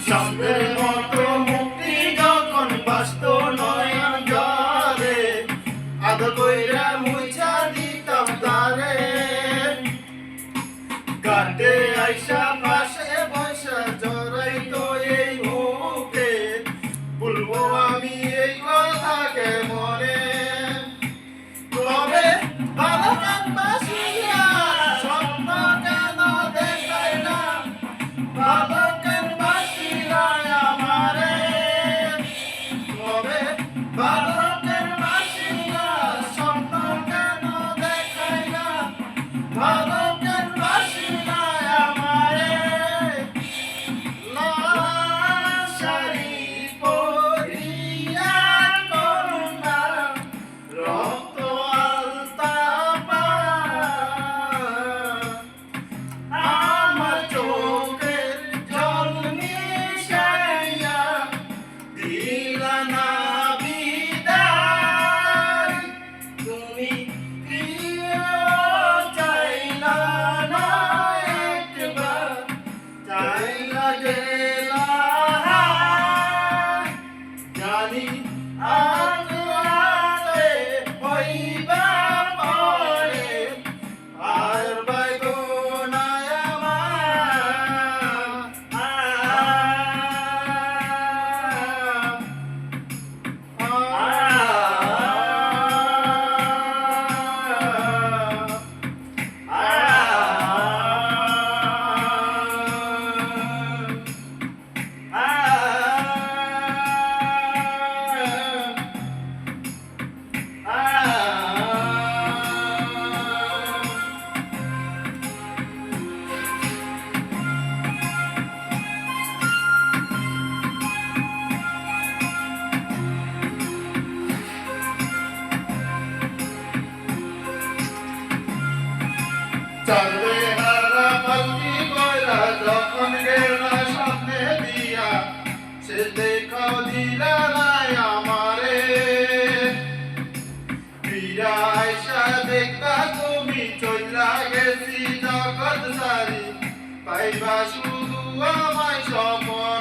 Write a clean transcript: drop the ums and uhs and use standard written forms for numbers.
চাঁদের মতো মুক্তি যখন বাস্ত নয়ন জলে আদর কইরা মুছা দিতাম তারে কাটে আইসা পাশে বসা জড়াইতো এই মুখে বলবো আমি এই কথাকে মনে তবে ভালো বাসিয়া স্বপ্ন কেন দেখাই না ভালো কেন বাসিয়া আমারে তবে ভালো কেন বাসিয়া স্বপ্ন কেন দেখাই না ভালো কেন বাসিয়া আমারে লাশারি পরিয়া করুণা রক্ত আলতা আমার চোখের জল মিশাইয়া দিলা না বিদায় তুমি প্রিয় চাইলা না একবার চাইলা গেলা জানি আগে হইবা পরে আর বাইগো না চলবে হারা পালকি কইরা যখন গেলা সামনে দিয়া সে দেখাও দিলা নাই আমারে ফিরা আইসা দেখবা তুমি চইলা গেছি জগৎ সারি পাইবা শুধু আমায় সপন